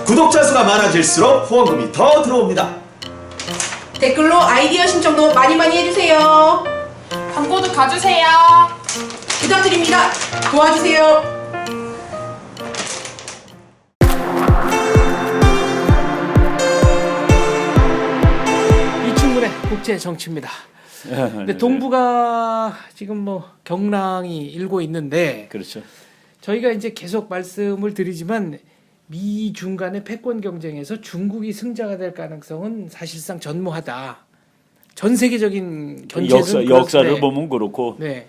구독자 수가 많아질수록 후원금이 더 들어옵니다. 댓글로 아이디어 신청도 많이 해주세요. 광고도 가주세요. 부탁드립니다. 도와주세요. 이충근의 국제 정치입니다. 근데 동북아 지금 뭐 경랑이 일고 있는데, 그렇죠. 저희가 이제 계속 말씀을 드리지만 미중 간의 패권 경쟁에서 중국이 승자가 될 가능성은 사실상 전무하다. 전 세계적인 견제는 역사를 보면 그렇고, 네.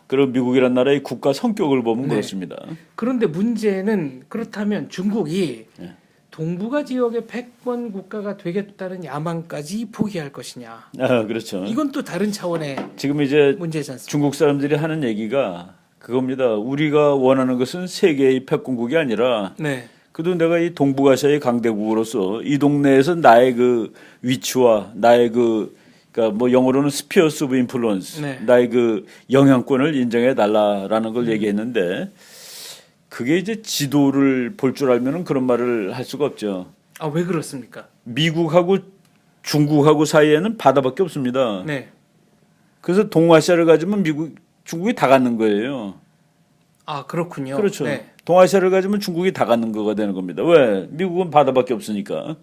그리고 미국이란 나라의 국가 성격을 보면 네. 그렇습니다. 그런데 문제는, 그렇다면 중국이 네. 동북아 지역의 패권 국가가 되겠다는 야망까지 포기할 것이냐? 그렇죠. 이건 또 다른 차원의 지금 이제 문제지 않습니까? 중국 사람들이 하는 얘기가 그겁니다. 우리가 원하는 것은 세계의 패권국이 아니라, 네. 그래도 내가 이 동북아시아의 강대국으로서 이 동네에서 나의 그 위치와 나의 그러니까 뭐 영어로는 스피어스 오브 인플루언스, 네. 나의 그 영향권을 인정해 달라라는 걸 얘기했는데, 그게 이제 지도를 볼 줄 알면은 그런 말을 할 수가 없죠. 아, 왜 그렇습니까? 미국하고 중국하고 사이에는 바다밖에 없습니다. 네. 그래서 동아시아를 가지면 중국이 다 갖는 거예요. 아, 그렇군요. 그렇죠. 네. 동아시아를 가지면 중국이 다 갖는 거가 되는 겁니다. 왜? 미국은 바다밖에 없으니까.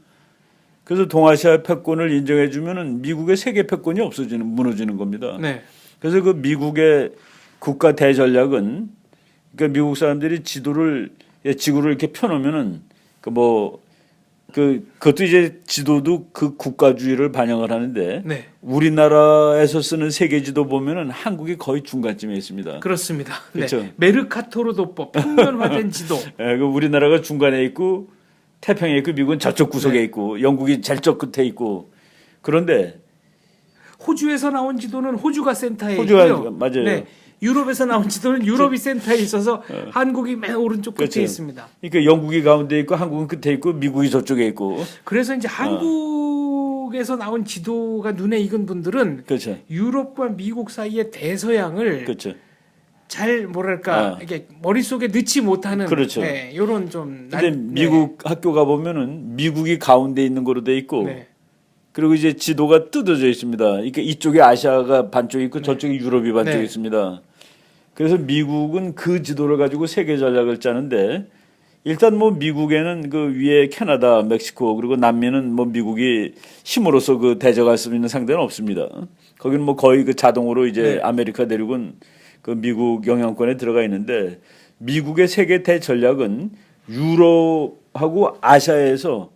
그래서 동아시아 패권을 인정해 주면은 미국의 세계 패권이 무너지는 겁니다. 네. 그래서 그 미국의 국가 대전략은, 그러니까 미국 사람들이 지구를 이렇게 펴놓으면은 그것도 이제 지도도 그 국가주의를 반영을 하는데, 네. 우리나라에서 쓰는 세계 지도 보면은 한국이 거의 중간쯤에 있습니다. 그렇습니다. 그렇죠. 네. 메르카토르도법 평면화된 지도. 그 우리나라가 중간에 있고 태평양에 있고 미국은 저쪽 구석에 네. 있고 영국이 저쪽 끝에 있고, 그런데 호주에서 나온 지도는 호주가 센터에 호주가 있고요. 맞아요. 네. 유럽에서 나온 지도는 유럽이 센터에 있어서 한국이 맨 오른쪽 끝에 그렇죠. 있습니다. 그러니까 영국이 가운데 있고 한국은 끝에 있고 미국이 저쪽에 있고. 그래서 이제 한국에서 나온 지도가 눈에 익은 분들은 그렇죠. 유럽과 미국 사이의 대서양을 그렇죠. 잘 뭐랄까 이게 머릿속에 넣지 못하는, 그렇죠. 네, 이런 좀. 근데 미국 학교 가 보면은 미국이 가운데 있는 거로 돼 있고, 네. 그리고 이제 지도가 뜯어져 있습니다. 그러니까 이쪽에 아시아가 반쪽에 있고 저쪽에 유럽이 반쪽에 네. 있습니다. 그래서 미국은 그 지도를 가지고 세계 전략을 짜는데, 일단 뭐 미국에는 그 위에 캐나다, 멕시코, 그리고 남미는 뭐 미국이 힘으로써 그 대적할 수 있는 상대는 없습니다. 거기는 뭐 거의 그 자동으로 이제 네. 아메리카 대륙은 그 미국 영향권에 들어가 있는데, 미국의 세계 대전략은 유럽하고 아시아에서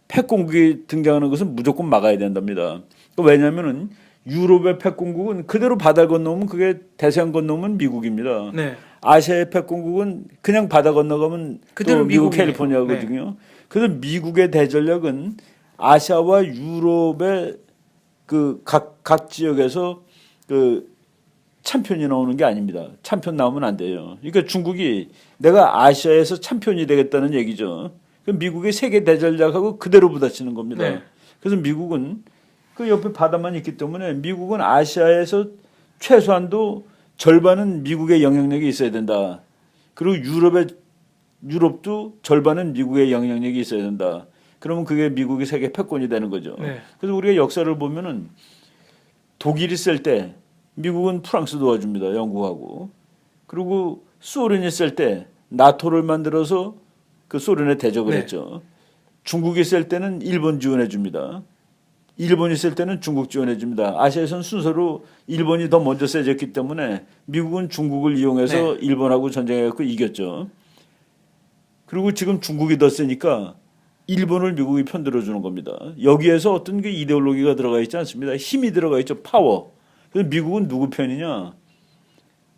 패권국이 등장하는 것은 무조건 막아야 된답니다. 왜냐하면은 유럽의 패권국은 그대로 바다 건너면 그게 대서양 건너면 미국입니다. 네. 아시아의 패권국은 그냥 바다 건너가면 그대로 또 미국 미국이네요. 캘리포니아거든요. 그래서 미국의 대전략은 아시아와 유럽의 그 각 지역에서 그 챔피언이 나오는 게 아닙니다. 챔피언 나오면 안 돼요. 그러니까 중국이 내가 아시아에서 챔피언이 되겠다는 얘기죠. 그럼 미국의 세계 대전략하고 그대로 부딪히는 겁니다. 네. 그래서 미국은 그 옆에 바다만 있기 때문에 미국은 아시아에서 최소한도 절반은 미국의 영향력이 있어야 된다. 그리고 유럽도 절반은 미국의 영향력이 있어야 된다. 그러면 그게 미국의 세계 패권이 되는 거죠. 네. 그래서 우리가 역사를 보면은 독일이 쓸 때 미국은 프랑스 도와줍니다. 영국하고. 그리고 소련이 쓸 때 나토를 만들어서 그 소련에 대적을 네. 했죠. 중국이 쓸 때는 일본 지원해 줍니다. 일본이 쓸 때는 중국 지원해 줍니다. 아시아에서는 순서로 일본이 더 먼저 세졌기 때문에 미국은 중국을 이용해서 일본하고 전쟁해갖고 이겼죠. 그리고 지금 중국이 더 세니까 일본을 미국이 편들어 주는 겁니다. 여기에서 어떤 그 이데올로기가 들어가 있지 않습니다. 힘이 들어가 있죠. 파워. 그래서 미국은 누구 편이냐?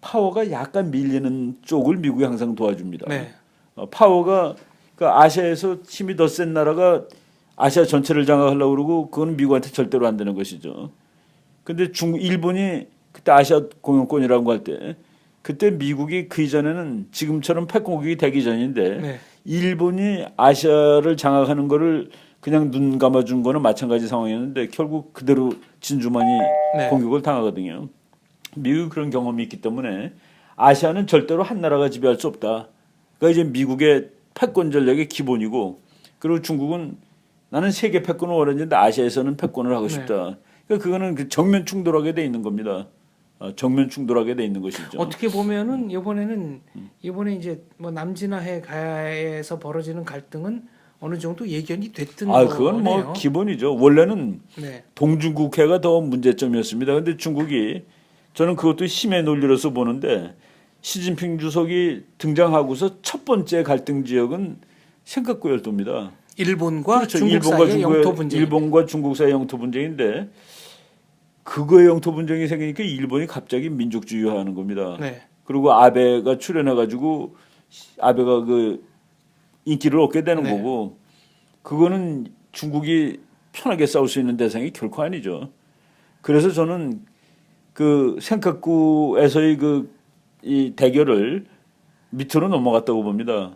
파워가 약간 밀리는 쪽을 미국이 항상 도와줍니다. 네. 파워가 그 아시아에서 힘이 더 센 나라가 아시아 전체를 장악하려고 그러고 그거는 미국한테 절대로 안 되는 것이죠. 근데 일본이 그때 아시아 공영권이라고 할 때 그때 미국이 그 이전에는 지금처럼 패권국이 되기 전인데 네. 일본이 아시아를 장악하는 거를 그냥 눈 감아준 거는 마찬가지 상황이었는데 결국 그대로 진주만이 네. 공격을 당하거든요. 미국이 그런 경험이 있기 때문에 아시아는 절대로 한 나라가 지배할 수 없다. 그러니까 이제 미국의 패권 전략의 기본이고 그리고 중국은 나는 세계 패권을 원하는데 아시아에서는 패권을 하고 싶다. 그러니까 그거는 그 정면 충돌하게 돼 있는 겁니다. 정면 충돌하게 돼 있는 것이죠. 어떻게 보면은 이번에 이제 뭐 남진아해 가야에서 벌어지는 갈등은 어느 정도 예견이 됐던 그건 뭐 거네요. 기본이죠. 원래는 네. 동중국해가 더 문제점이었습니다. 근데 중국이 저는 그것도 힘의 논리로서 보는데 시진핑 주석이 등장하고서 첫 번째 갈등 지역은 센카쿠 열도입니다. 일본과 그렇죠. 중국 사이의 영토 분쟁. 일본과 중국 사이의 영토 분쟁인데 그거의 영토 분쟁이 생기니까 일본이 갑자기 민족주의화하는 겁니다. 네. 그리고 아베가 출연해가지고 아베가 그 인기를 얻게 되는 네. 거고 그거는 중국이 편하게 싸울 수 있는 대상이 결코 아니죠. 그래서 저는 그 센카쿠에서의 이 대결을 밑으로 넘어갔다고 봅니다.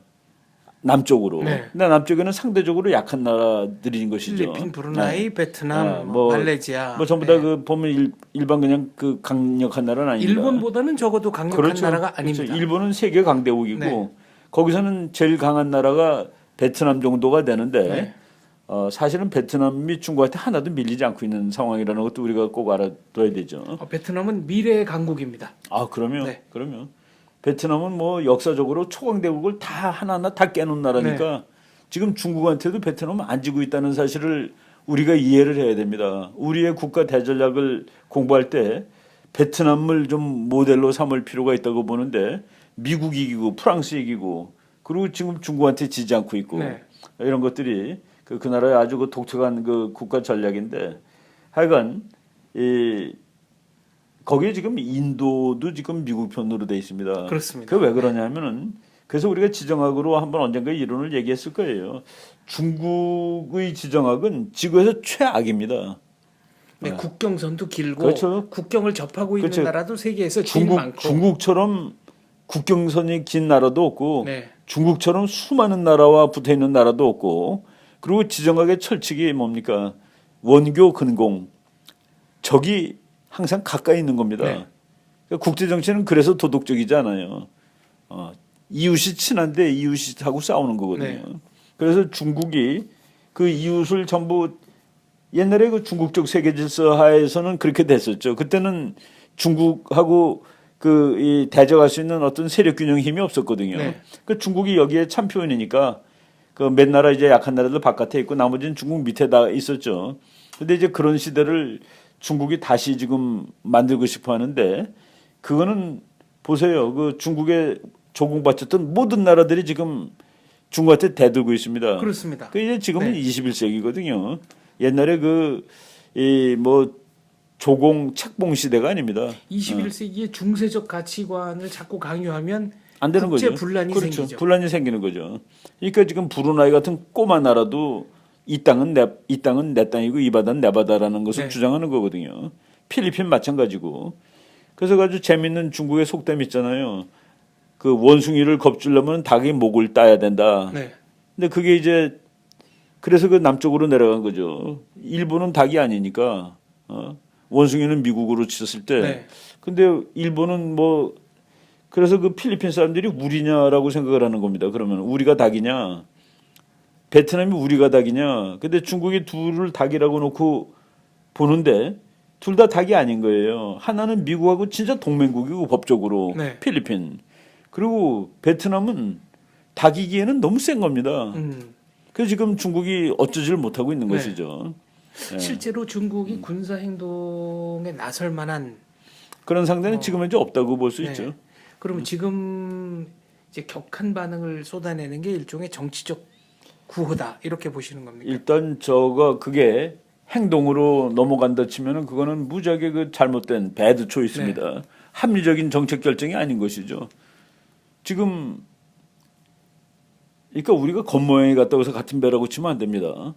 남쪽으로. 네. 근데 남쪽에는 상대적으로 약한 나라들인 것이죠. 필리핀, 브루나이, 네. 베트남, 뭐 말레이시아. 뭐 전부 다 그 보면 일반 그냥 그 강력한 나라는 아닙니다. 일본보다는 적어도 강력한 그렇죠. 나라가 그렇죠. 아닙니다. 일본은 세계 강대국이고 네. 거기서는 제일 강한 나라가 베트남 정도가 되는데 네. 사실은 베트남이 중국한테 하나도 밀리지 않고 있는 상황이라는 것도 우리가 꼭 알아둬야 되죠. 베트남은 미래의 강국입니다. 그러면 네. 베트남은 뭐 역사적으로 초강대국을 다 하나하나 다 깨놓은 나라니까 지금 중국한테도 베트남은 안 지고 있다는 사실을 우리가 이해를 해야 됩니다. 우리의 국가 대전략을 공부할 때 베트남을 좀 모델로 삼을 필요가 있다고 보는데 미국이 이기고 프랑스 이기고 그리고 지금 중국한테 지지 않고 있고 네. 이런 것들이 그 나라의 아주 그 독특한 그 국가 전략인데 하여간 거기에 지금 인도도 지금 미국 편으로 돼 있습니다. 그렇습니다. 그게 왜 그러냐면은 그래서 우리가 지정학으로 한번 언젠가 이론을 얘기했을 거예요. 중국의 지정학은 지구에서 최악입니다. 네, 국경선도 길고 그렇죠. 국경을 접하고 있는 그렇죠. 나라도 세계에서 제일 많고 중국처럼 국경선이 긴 나라도 없고 네. 중국처럼 수많은 나라와 붙어 있는 나라도 없고 그리고 지정학의 철칙이 뭡니까? 원교 근공 적이 항상 가까이 있는 겁니다. 네. 그러니까 국제 정치는 그래서 도덕적이지 않아요. 이웃이 친한데 이웃하고 싸우는 거거든요. 네. 그래서 중국이 그 이웃을 전부 옛날에 그 중국적 세계 질서 하에서는 그렇게 됐었죠. 그때는 중국하고 이 대적할 수 있는 어떤 세력 균형 힘이 없었거든요. 네. 그 중국이 여기에 참표원이니까 그 몇 나라 이제 약한 나라들 바깥에 있고 나머지는 중국 밑에 다 있었죠. 근데 이제 그런 시대를 중국이 다시 지금 만들고 싶어 하는데 그거는 보세요. 그 중국에 조공받쳤던 모든 나라들이 지금 중국한테 대들고 있습니다. 그렇습니다. 그 이제 지금은 네. 21세기거든요. 옛날에 뭐 조공 책봉 시대가 아닙니다. 21세기의 중세적 가치관을 자꾸 강요하면 안 되는 국제 거죠. 분란이 그렇죠. 생기죠. 분란이 생기는 거죠. 그러니까 지금 브루나이 같은 꼬마 나라도 이 땅은 내 땅이고 이 바다는 내 바다라는 것을 네. 주장하는 거거든요. 필리핀 마찬가지고. 그래서 아주 재밌는 중국의 속담 있잖아요. 그 원숭이를 겁주려면 닭의 목을 따야 된다. 네. 근데 그게 이제 그래서 그 남쪽으로 내려간 거죠. 일본은 닭이 아니니까 원숭이는 미국으로 치셨을 때. 네. 근데 일본은 뭐 그래서 그 필리핀 사람들이 우리냐라고 생각을 하는 겁니다. 그러면 우리가 닭이냐? 베트남이 우리가 닭이냐? 근데 중국이 둘을 닭이라고 놓고 보는데 둘 다 닭이 아닌 거예요. 하나는 미국하고 진짜 동맹국이고 법적으로 네. 필리핀. 그리고 베트남은 닭이기에는 너무 센 겁니다. 그래서 지금 중국이 어쩌지를 못하고 있는 네. 것이죠. 예. 실제로 중국이 군사 행동에 나설 만한 그런 상대는 지금 현재 없다고 볼 수 네. 있죠. 그러면 지금 이제 격한 반응을 쏟아내는 게 일종의 정치적 구호다 이렇게 보시는 겁니까? 일단 그게 행동으로 넘어간다 치면은 그거는 무지하게 그 잘못된 배드 초이스입니다. 네. 합리적인 정책 결정이 아닌 것이죠. 지금 그러니까 우리가 겉모양이 같다고 해서 같은 배라고 치면 안 됩니다.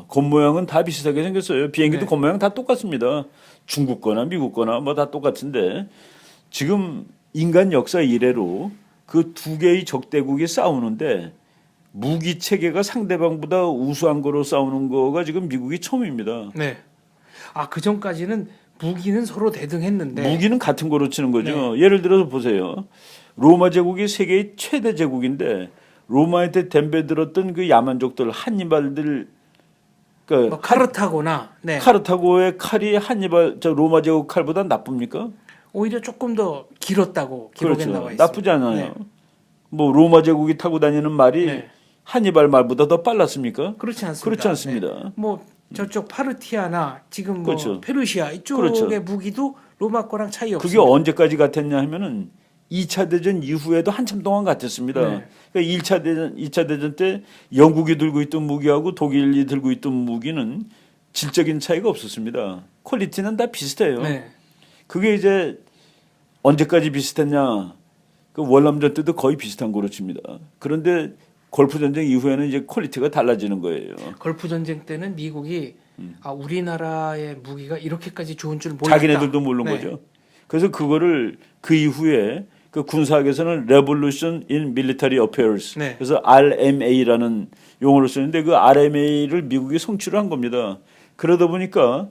겉모양은 다 비슷하게 생겼어요. 비행기도 네. 겉모양 다 똑같습니다. 중국 거나 미국 거나 뭐 다 똑같은데 지금 인간 역사 이래로 그 두 개의 적대국이 싸우는데 무기 체계가 상대방보다 우수한 거로 싸우는 거가 지금 미국이 처음입니다. 네. 그 전까지는 무기는 서로 대등했는데 무기는 같은 거로 치는 거죠. 예를 들어서 보세요. 로마 제국이 세계의 최대 제국인데 로마한테 덤벼들었던 그 야만족들 한니발들 그 뭐 카르타고나 네. 카르타고의 칼이 한니발 저 로마 제국 칼보다 나쁩니까? 오히려 조금 더 길었다고 기록에 그렇죠. 나와 있습니다. 나쁘지 않아요. 네. 뭐 로마 제국이 타고 다니는 말이 네. 한니발 말보다 더 빨랐습니까? 그렇지 않습니다. 그렇지 않습니다. 네. 뭐 저쪽 파르티아나 지금 뭐 그렇죠. 페르시아 이쪽의 그렇죠. 무기도 로마 거랑 차이 그게 없습니다. 언제까지 같았냐 하면은 2차 대전 이후에도 한참 동안 같았습니다. 네. 그러니까 2차 대전 때 영국이 들고 있던 무기하고 독일이 들고 있던 무기는 질적인 차이가 없었습니다. 퀄리티는 다 비슷해요. 네. 그게 이제 언제까지 비슷했냐? 그 월남전 때도 거의 비슷한 거로 칩니다. 그런데 골프 전쟁 이후에는 이제 퀄리티가 달라지는 거예요. 걸프 전쟁 때는 미국이 아 우리나라의 무기가 이렇게까지 좋은 줄 몰랐다. 자기네들도 모르는 네. 거죠. 그래서 그거를 그 이후에 그 군사학에서는 Revolution in Military Affairs, 네. 그래서 RMA라는 용어를 쓰는데 그 RMA를 미국이 성취를 한 겁니다. 그러다 보니까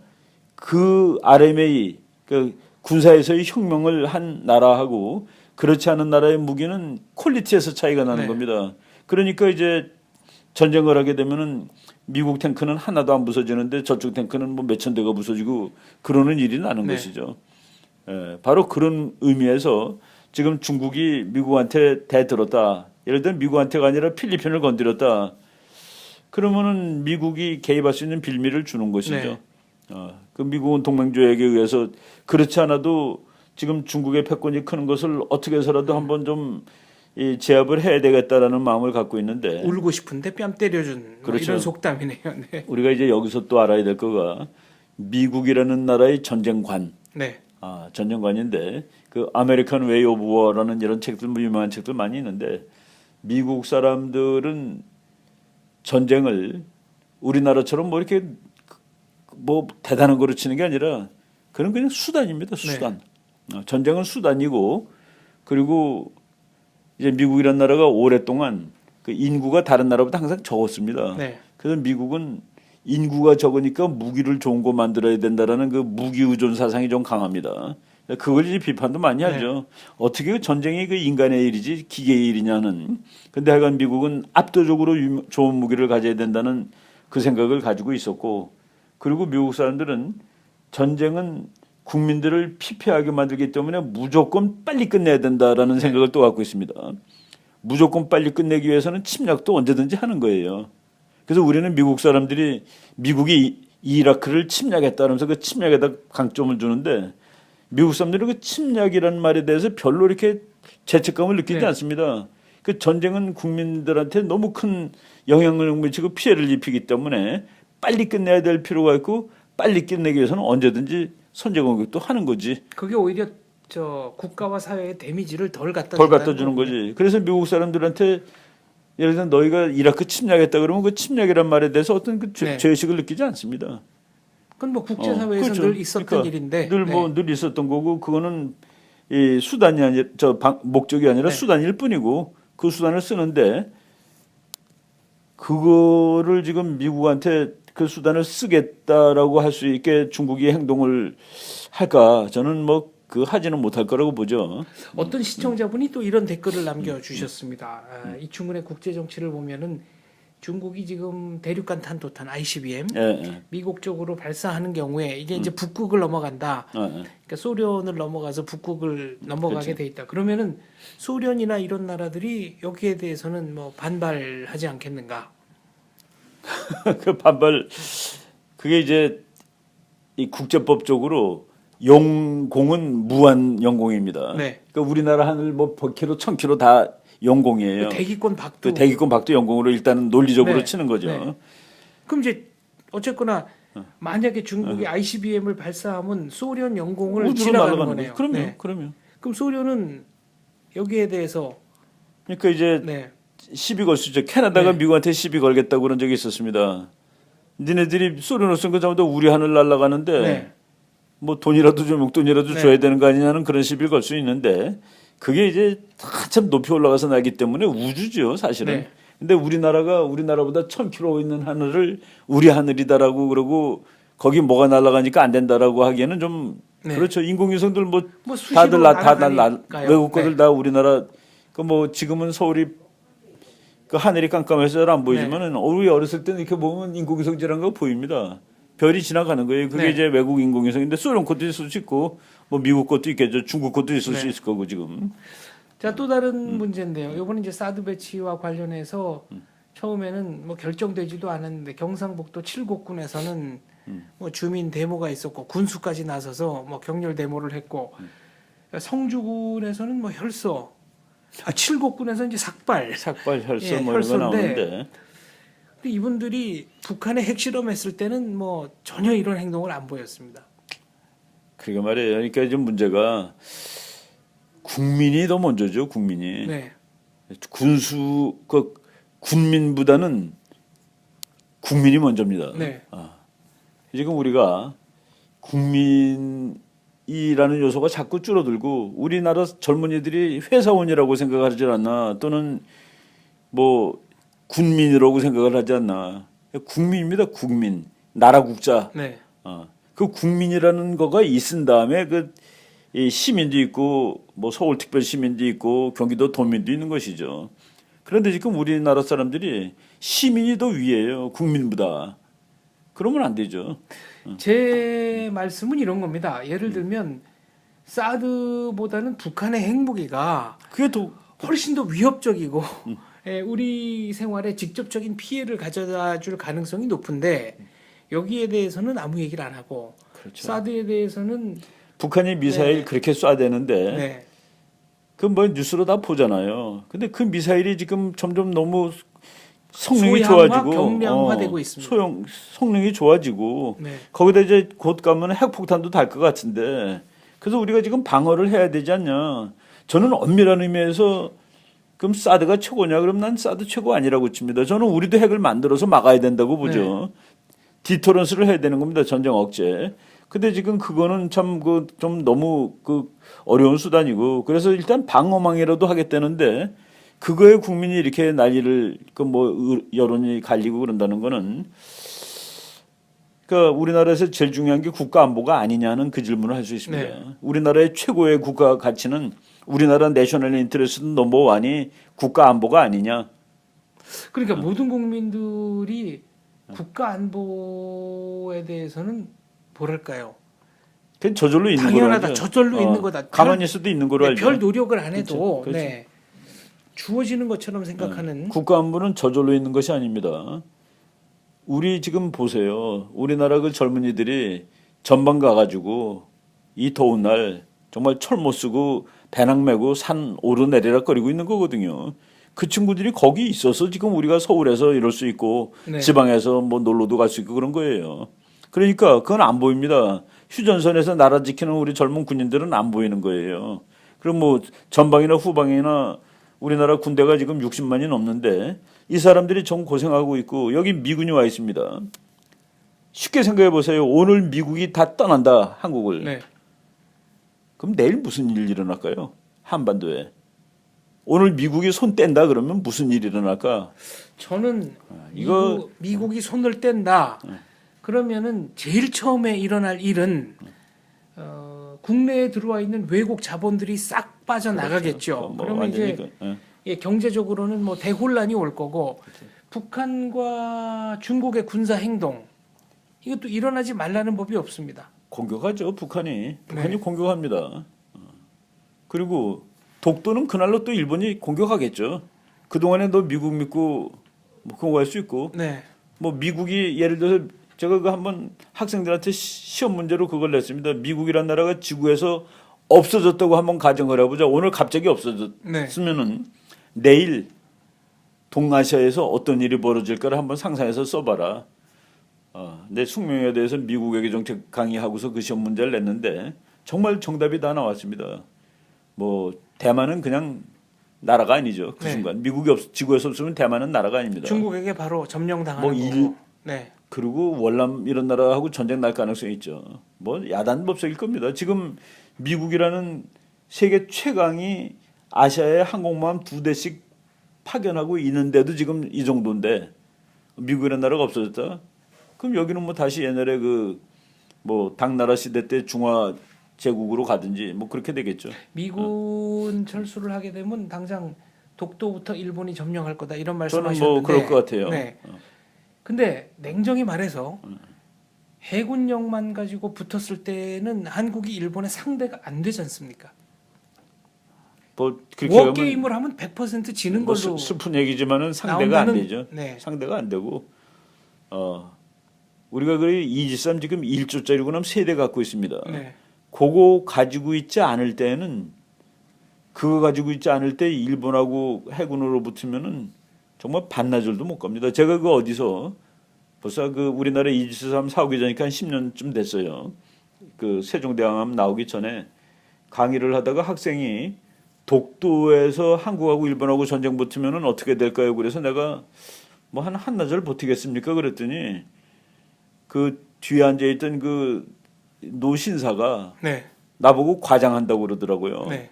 그 RMA, 그 군사에서의 혁명을 한 나라하고 그렇지 않은 나라의 무기는 퀄리티에서 차이가 나는 네. 겁니다. 그러니까 이제 전쟁을 하게 되면은 미국 탱크는 하나도 안 부서지는데 저쪽 탱크는 뭐 몇천 대가 부서지고 그러는 일이 나는 네. 것이죠. 예, 바로 그런 의미에서 지금 중국이 미국한테 대들었다. 예를 들면 미국한테가 아니라 필리핀을 건드렸다. 그러면은 미국이 개입할 수 있는 빌미를 주는 것이죠. 네. 그 미국은 동맹조약에 의해서 그렇지 않아도 지금 중국의 패권이 크는 것을 어떻게 해서라도 한번 좀 이 제압을 해야 되겠다라는 마음을 갖고 있는데 울고 싶은데 뺨 때려준 뭐 그렇죠. 이런 속담이네요. 네. 우리가 이제 여기서 또 알아야 될 거가 미국이라는 나라의 전쟁관, 네. 전쟁관인데 그 아메리칸 웨이 오브 워라는 이런 책들 유명한 책들 많이 있는데 미국 사람들은 전쟁을 우리나라처럼 뭐 이렇게 뭐 대단한 거로 치는 게 아니라 그런 그냥 수단입니다. 수단. 전쟁은 수단이고 그리고 이제 미국이라는 나라가 오랫동안 그 인구가 다른 나라보다 항상 적었습니다. 네. 그래서 미국은 인구가 적으니까 무기를 좋은 거 만들어야 된다라는 그 무기 의존 사상이 좀 강합니다. 그걸 이제 비판도 많이 하죠. 어떻게 그 전쟁이 그 인간의 일이지 기계의 일이냐는. 근데 하여간 미국은 압도적으로 좋은 무기를 가져야 된다는 그 생각을 가지고 있었고 그리고 미국 사람들은 전쟁은 국민들을 피폐하게 만들기 때문에 무조건 빨리 끝내야 된다라는 생각을 또 갖고 있습니다. 무조건 빨리 끝내기 위해서는 침략도 언제든지 하는 거예요. 그래서 우리는 미국 사람들이 미국이 이라크를 침략했다면서 그 침략에다 강점을 주는데 미국 사람들은 그 침략이라는 말에 대해서 별로 이렇게 죄책감을 느끼지 네. 않습니다. 그 전쟁은 국민들한테 너무 큰 영향을 미치고 피해를 입히기 때문에 빨리 끝내야 될 필요가 있고 빨리 끝내기 위해서는 언제든지 선제 공격도 하는 거지. 그게 오히려 저 국가와 사회의 데미지를 덜 갖다 주는 거지. 그래서 미국 사람들한테 예를 들어 너희가 이라크 침략했다 그러면 그 침략이란 말에 대해서 어떤 그 네. 죄의식을 느끼지 않습니다. 그건 뭐 국제사회에서 그렇죠. 늘 있었던 그러니까 일인데 늘 있었던 거고 그거는 이 수단이 아니라 목적이 아니라 네. 수단일 뿐이고 그 수단을 쓰는데 그거를 지금 미국한테 그 수단을 쓰겠다라고 할 수 있게 중국이 행동을 할까? 저는 뭐 그 하지는 못할 거라고 보죠. 어떤 시청자분이 또 이런 댓글을 남겨주셨습니다. 이 친구의 국제 정치를 보면은 중국이 지금 대륙간 탄도탄 ICBM 예. 미국 쪽으로 발사하는 경우에 이게 이제 북극을 넘어간다. 그러니까 소련을 넘어가서 북극을 넘어가게 그렇죠. 돼 있다. 그러면은 소련이나 이런 나라들이 여기에 대해서는 뭐 반발하지 않겠는가? 그 반발 그게 이제 이 국제법적으로 영공은 무한 영공입니다. 네. 그러니까 우리나라 하늘 뭐 100km, 1000km 다 영공이에요. 대기권 밖도. 그 대기권 밖도 영공으로 일단은 논리적으로 네. 치는 거죠. 네. 그럼 이제 어쨌거나 만약에 중국이 ICBM을 발사하면 소련 영공을 우주로 지나가는 날아가는 거네요. 거죠. 그럼요. 네. 그럼요. 그럼 소련은 여기에 대해서 그러니까 이제 네. 시비 걸 수 있죠. 캐나다가 네. 미국한테 시비 걸겠다고 그런 적이 있었습니다. 니네들이 소련을 쓴 거 전부 다 우리 하늘 날아가는데 네. 뭐 돈이라도 좀 용돈이라도 네. 줘야 되는 거 아니냐는 그런 시비를 걸 수 있는데 그게 이제 한참 높이 올라가서 나기 때문에 우주죠 사실은. 네. 근데 우리나라가 우리나라보다 1000km 있는 하늘을 우리 하늘이다라고 그러고 거기 뭐가 날아가니까 안 된다라고 하기에는 좀 네. 그렇죠. 인공위성들 뭐 수시로 다들 날아가니까요. 외국 거들 네. 다 우리나라 그 뭐 지금은 서울이 그 하늘이 깜깜해서 잘 안 보이지만은 우리 어렸을 때는 이렇게 보면 인공위성이라는 거 보입니다. 별이 지나가는 거예요. 그게 네. 이제 외국 인공위성인데 소련 것도 있을 수 있고 뭐 미국 것도 있겠죠. 중국 것도 있을 수 네. 있을 거고 지금. 자, 또 다른 문제인데요. 이번에 이제 사드 배치와 관련해서 처음에는 뭐 결정되지도 않았는데 경상북도 칠곡군에서는 뭐 주민 데모가 있었고 군수까지 나서서 뭐 격렬 데모를 했고 성주군에서는 뭐 혈서, 칠곡군에서 이제 삭발. 혈서 예, 뭐 이런 거 혈서인데 나오는데 근데 이분들이 북한에 핵실험했을 때는 뭐 전혀 이런 행동을 안 보였습니다. 그게 말이에요. 그러니까 좀 문제가 국민이 더 먼저죠. 국민이 네. 군수 그 군민보다는 국민이 먼저입니다. 네. 지금 우리가 국민이라는 요소가 자꾸 줄어들고 우리나라 젊은이들이 회사원이라고 생각하지 않나 또는 뭐 군민이라고 생각을 하지 않나. 국민입니다. 국민. 나라 국자. 네. 그 국민이라는 거가 있은 다음에 이 시민도 있고 뭐 서울특별 시민도 있고 경기도 도민도 있는 것이죠. 그런데 지금 우리나라 사람들이 시민이 더 위에요. 국민보다. 그러면 안 되죠. 제 말씀은 이런 겁니다. 예를 들면 사드보다는 북한의 핵무기가 그게 더 훨씬 더 위협적이고 예, 우리 생활에 직접적인 피해를 가져다 줄 가능성이 높은데 여기에 대해서는 아무 얘기를 안 하고 그렇죠. 사드에 대해서는 북한이 미사일 네. 그렇게 쏴대는데 네. 그 뭐 뉴스로 다 보잖아요. 근데 그 미사일이 지금 점점 너무 성능이 소량화, 좋아지고 경량화되고 있습니다. 성능이 좋아지고 네. 거기다 이제 곧 가면 핵폭탄도 달 것 같은데 그래서 우리가 지금 방어를 해야 되지 않냐. 저는 엄밀한 의미에서 그럼 사드가 최고냐? 그럼 난 사드 최고 아니라고 칩니다. 저는 우리도 핵을 만들어서 막아야 된다고 보죠. 디터런스를 해야 되는 겁니다. 전쟁 억제. 근데 지금 그거는 참 좀 너무 어려운 수단이고 그래서 일단 방어망이라도 하겠다는데 그거에 국민이 이렇게 난리를 여론이 갈리고 그런다는 거는 그러니까 우리나라에서 제일 중요한 게 국가 안보가 아니냐는 그 질문을 할 수 있습니다. 네. 우리나라의 최고의 국가 가치는 우리나라 내셔널 인터레스트 넘버원이 국가 안보가 아니냐. 그러니까 모든 국민들이 국가 안보에 대해서는 뭐랄까요? 그건 저절로 있는 거로 당연하다. 하죠. 저절로 있는 거다. 가만히 있어도 있는 거로 네, 알죠. 별 노력을 안 해도 그렇죠. 네, 주어지는 것처럼 생각하는 국가 안보는 저절로 있는 것이 아닙니다. 우리 지금 보세요. 우리나라 그 젊은이들이 전방 가가지고 이 더운 날 정말 철못 쓰고 배낭 메고 산 오르내리락 거리고 있는 거거든요. 그 친구들이 거기 있어서 지금 우리가 서울에서 이럴 수 있고 네. 지방에서 뭐 놀러도 갈 수 있고 그런 거예요. 그러니까 그건 안 보입니다. 휴전선에서 나라 지키는 우리 젊은 군인들은 안 보이는 거예요. 그럼 뭐 전방이나 후방이나 우리나라 군대가 지금 60만이 넘는데 이 사람들이 정 고생하고 있고 여기 미군이 와 있습니다. 쉽게 생각해 보세요. 오늘 미국이 다 떠난다 한국을. 네. 그럼 내일 무슨 일 일어날까요? 한반도에. 오늘 미국이 손 뗀다 그러면 무슨 일이 일어날까? 저는 이거- 미국이 손을 뗀다. 그러면은 제일 처음에 일어날 일은 국내에 들어와 있는 외국 자본들이 싹 빠져나가겠죠. 그렇죠. 뭐 그러면 이제 완전히 예, 경제적으로는 뭐 대혼란이 올 거고 북한과 중국의 군사 행동 이것도 일어나지 말라는 법이 없습니다. 공격하죠. 북한이 네. 공격합니다. 그리고 독도는 그날로 또 일본이 공격하겠죠. 그 동안에 너 미국 믿고 뭐 공격할 수 있고 네. 뭐 미국이 예를 들어서 제가 그 한번 학생들한테 시험 문제로 그걸 냈습니다. 미국이란 나라가 지구에서 없어졌다고 한번 가정을 해보자. 오늘 갑자기 없어졌으면은 내일 동아시아에서 어떤 일이 벌어질까를 한번 상상해서 써봐라. 내 숙명에 대해서 미국 외교 정책 강의하고서 그 시험 문제를 냈는데 정말 정답이 다 나왔습니다. 뭐 대만은 그냥 나라가 아니죠. 그 네. 순간 미국이 지구에서 없으면 대만은 나라가 아닙니다. 중국에게 바로 점령당하는 뭐 거고. 네. 그리고 월남 이런 나라하고 전쟁 날 가능성이 있죠. 뭐 야단법석일 겁니다. 지금 미국이라는 세계 최강이 아시아에 항공모함 2대씩 파견하고 있는데도 지금 이 정도인데 미국이라는 나라가 없어졌다. 그럼 여기는 뭐 다시 옛날에 뭐 당나라 시대 때 중화 제국으로 가든지 뭐 그렇게 되겠죠. 미군 철수를 하게 되면 당장 독도부터 일본이 점령할 거다 이런 저는 말씀하셨는데 뭐 그럴 것 같아요. 네. 근데 냉정히 말해서 해군력만 가지고 붙었을 때는 한국이 일본의 상대가 안 되지 않습니까? 뭐 그렇게 워 하면 게임을 하면 100% 지는 뭐 걸로 슬픈 얘기지만은 상대가 안 나온다는- 되죠. 네. 상대가 안 되고 우리가 그 이지삼 지금 1조짜리고 나면 3대 갖고 있습니다. 네. 그거 가지고 있지 않을 때는 그거 가지고 있지 않을 때 일본하고 해군으로 붙으면은 정말 반나절도 못 갑니다. 제가 그 어디서 벌써 그 우리나라 이지삼 사오기 전이니까 한 10년쯤 됐어요. 그 세종대왕암 나오기 전에 강의를 하다가 학생이 독도에서 한국하고 일본하고 전쟁 붙으면은 어떻게 될까요? 그래서 내가 뭐 한 한나절 버티겠습니까? 그랬더니 그 뒤에 앉아 있던 그 노신사가 네. 나보고 과장한다고 그러더라고요. 네.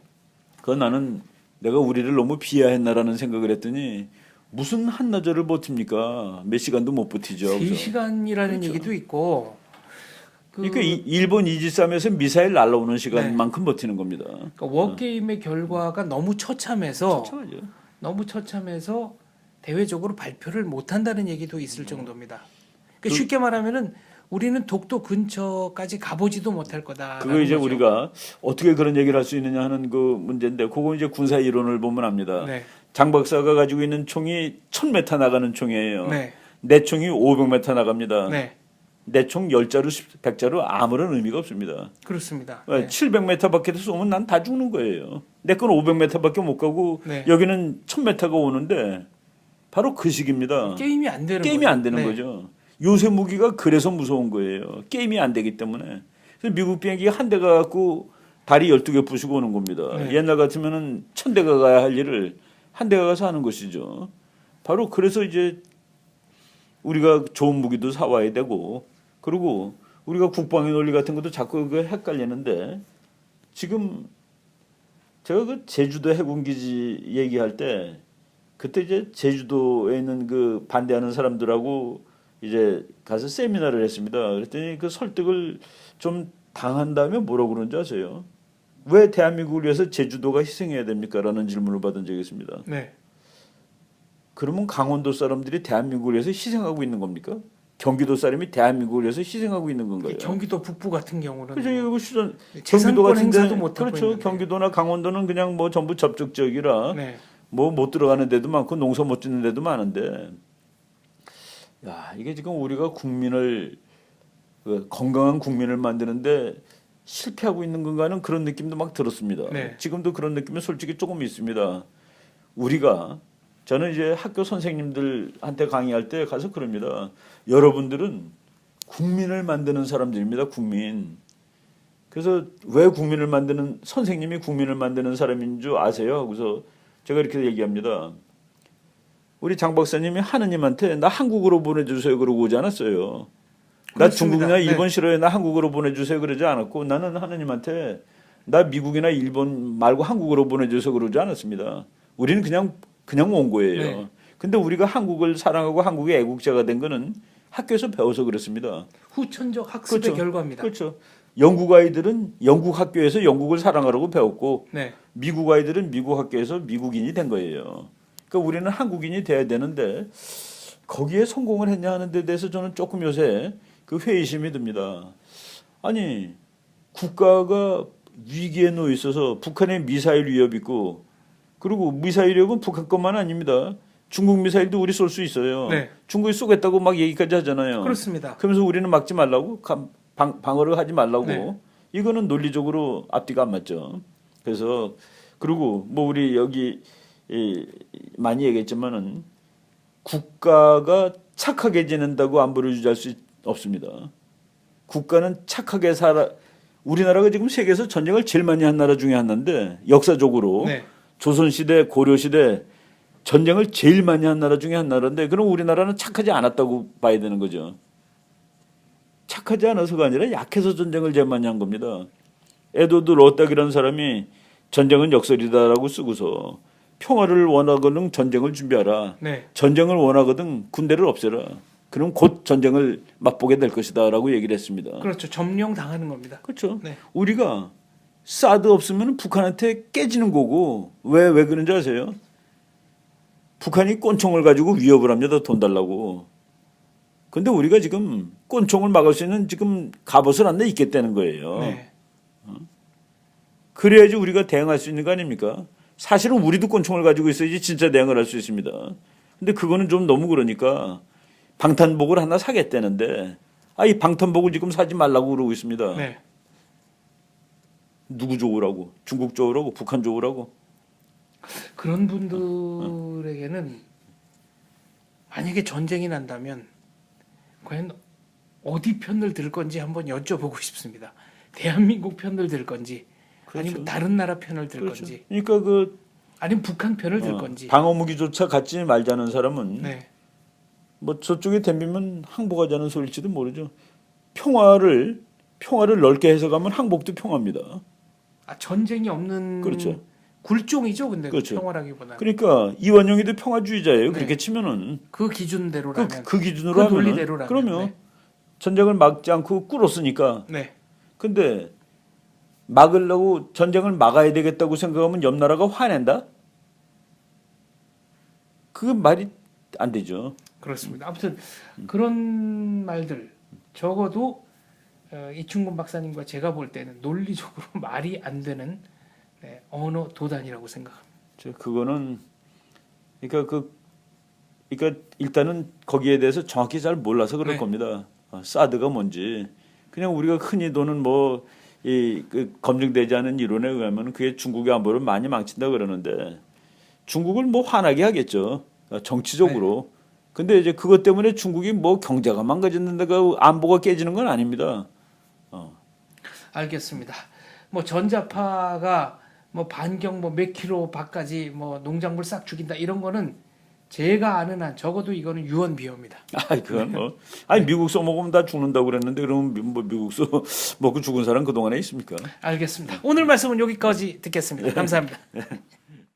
그건 나는 내가 우리를 너무 비하했나라는 생각을 했더니 무슨 한나절을 버팁니까? 몇 시간도 못 버티죠. 3시간이라는 그렇죠. 얘기도 있고 그러니까 일본 이지삼에서 미사일 날라오는 시간만큼 버티는 겁니다. 그러니까 워게임의 결과가 너무 처참해서 처참하죠. 너무 처참해서 대외적으로 발표를 못 한다는 얘기도 있을 정도입니다. 그러니까 쉽게 말하면은 우리는 독도 근처까지 가보지도 못할 거다. 그거 이제 우리가 어떻게 그런 얘기를 할 수 있느냐 하는 그 문제인데 그거 이제 군사 이론을 보면 압니다. 네. 장 박사가 가지고 있는 총이 1000m 나가는 총이에요. 네. 내 총이 500m 나갑니다. 네. 내 총 10자루 100자루 아무런 의미가 없습니다. 그렇습니다. 네. 네. 700m 밖에서 쏘면 난 다 죽는 거예요. 내 건 500m밖에 못 가고 네. 여기는 1000m가 오는데 바로 그 식입니다. 게임이 안 되는 게임이 거죠. 안 되는 네. 거죠. 요새 무기가 그래서 무서운 거예요. 게임이 안 되기 때문에. 그래서 미국 비행기 한 대가 갖고 다리 12개 부수고 오는 겁니다. 네. 옛날 같으면은 1000대가 가야 할 일을 한 대가 가서 하는 것이죠. 바로 그래서 이제 우리가 좋은 무기도 사와야 되고 그리고 우리가 국방의 논리 같은 것도 자꾸 그 헷갈리는데 지금 제가 그 제주도 해군기지 얘기할 때 그때 이제 제주도에 있는 그 반대하는 사람들하고 이제 가서 세미나를 했습니다. 그랬더니 그 설득을 좀 당한 다음에 뭐라고 그러는지 아세요? 왜 대한민국을 위해서 제주도가 희생해야 됩니까? 라는 질문을 받은 적이 있습니다. 네. 그러면 강원도 사람들이 대한민국을 위해서 희생하고 있는 겁니까? 경기도 사람이 대한민국을 위해서 희생하고 있는 건가요? 경기도 북부 같은 경우는 그죠? 이거 수전 재산권 경기도 같은데 행사도 못 하고 그렇죠. 있는데. 경기도나 강원도는 그냥 뭐 전부 접촉 지역이라 네. 뭐 못 들어가는 데도 많고 농사 못 짓는 데도 많은데 야 이게 지금 우리가 국민을 그 건강한 국민을 만드는데 실패하고 있는 건가는 그런 느낌도 막 들었습니다. 네. 지금도 그런 느낌이 솔직히 조금 있습니다. 우리가 저는 이제 학교 선생님들한테 강의할 때 가서 그럽니다. 여러분들은 국민을 만드는 사람들입니다. 국민. 그래서 왜 국민을 만드는 선생님이 국민을 만드는 사람인 줄 아세요? 하고서 제가 이렇게 얘기합니다. 우리 장 박사님이 하느님한테 나 한국으로 보내주세요 그러고 오지 않았어요. 나 그렇습니다. 중국이나 네. 일본 싫어요. 나 한국으로 보내주세요 그러지 않았고 나는 하느님한테 나 미국이나 일본 말고 한국으로 보내주세요 그러지 않았습니다. 우리는 그냥 온 거예요. 네. 근데 우리가 한국을 사랑하고 한국의 애국자가 된 거는 학교에서 배워서 그렇습니다. 후천적 학습의 그렇죠. 결과입니다. 그렇죠. 영국 아이들은 영국 학교에서 영국을 사랑하라고 배웠고 네. 미국 아이들은 미국 학교에서 미국인이 된 거예요. 그러니까 우리는 한국인이 돼야 되는데 거기에 성공을 했냐 하는 데 대해서 저는 조금 요새 그 회의심이 듭니다. 아니 국가가 위기에 놓여 있어서 북한에 미사일 위협 있고 그리고 미사일 위협은 북한 것만 아닙니다. 중국 미사일도 우리 쏠 수 있어요. 네. 중국이 쏘겠다고 막 얘기까지 하잖아요. 그렇습니다. 그러면서 우리는 막지 말라고 방어를 하지 말라고 네. 이거는 논리적으로 앞뒤가 안 맞죠. 그래서 그리고 뭐 우리 여기 많이 얘기했지만은 국가가 착하게 지낸다고 안보를 유지할 수 없습니다. 국가는 착하게 우리나라가 지금 세계에서 전쟁을 제일 많이 한 나라 중에 하나인데 역사적으로 네. 조선시대 고려시대 전쟁을 제일 많이 한 나라 중에 한 나라인데 그럼 우리나라는 착하지 않았다고 봐야 되는 거죠. 착하지 않아서가 아니라 약해서 전쟁을 제일 많이 한 겁니다. 에드워드 로딱이라는 사람이 전쟁은 역설이다라고 쓰고서 평화를 원하거든 전쟁을 준비하라. 네. 전쟁을 원하거든 군대를 없애라. 그럼 곧 전쟁을 맛보게 될 것이다라고 얘기를 했습니다. 그렇죠. 점령 당하는 겁니다. 그렇죠. 네. 우리가 사드 없으면 북한한테 깨지는 거고 왜 그런지 아세요? 북한이 꼰총을 가지고 위협을 합니다. 돈 달라고. 근데 우리가 지금 꼰총을 막을 수 있는 지금 갑옷을 하나 입겠다는 거예요. 네. 그래야지 우리가 대응할 수 있는 거 아닙니까? 사실은 우리도 꼰총을 가지고 있어야지 진짜 대응을 할 수 있습니다. 근데 그거는 좀 너무 그러니까 방탄복을 하나 사겠다는데 이 방탄복을 지금 사지 말라고 그러고 있습니다. 네. 누구 좋으라고? 중국 좋으라고? 북한 좋으라고? 그런 분들에게는 만약에 전쟁이 난다면 과연 어디 편을 들 건지 한번 여쭤보고 싶습니다. 대한민국 편을 들 건지 아니면 다른 나라 편을 들 그렇죠. 건지 그러니까 아니면 북한 편을 들 건지. 방어무기조차 갖지 말자는 사람은 네. 뭐 저쪽에 덤비면 항복하자는 소리일지도 모르죠. 평화를 넓게 해석하면 항복도 평화입니다. 전쟁이 없는 그렇죠. 굴종이죠, 근데 그렇죠. 평화라기보다는 그러니까 이완용이도 평화주의자예요. 네. 그렇게 치면은 그 기준대로라면 그 기준으로 그 하면 논리대로라면 그러면 네. 전쟁을 막지 않고 꿇었으니까. 네. 근데 막으려고 전쟁을 막아야 되겠다고 생각하면 옆 나라가 화낸다? 그 말이 안 되죠. 그렇습니다. 아무튼 그런 말들 적어도 이충곤 박사님과 제가 볼 때는 논리적으로 말이 안 되는 언어 도단이라고 생각합니다. 그거는 그러니까 일단은 거기에 대해서 정확히 잘 몰라서 그럴 네. 겁니다. 사드가 뭔지 그냥 우리가 흔히 도는 그 검증되지 않은 이론에 의하면 그게 중국의 안보를 많이 망친다 그러는데 중국을 뭐 화나게 하겠죠. 정치적으로. 네. 근데 이제 그것 때문에 중국이 뭐 경제가 망가졌는데가 안보가 깨지는 건 아닙니다. 알겠습니다. 뭐 전자파가 뭐 반경 뭐 몇 킬로 밖까지 뭐 농작물 싹 죽인다 이런 거는 제가 아는 한 적어도 이거는 유언비어입니다. 그건 뭐 미국서 먹으면 다 죽는다고 그랬는데 그러면 뭐 미국서 먹고 죽은 사람 그 동안에 있습니까? 알겠습니다. 오늘 말씀은 여기까지 듣겠습니다. 감사합니다.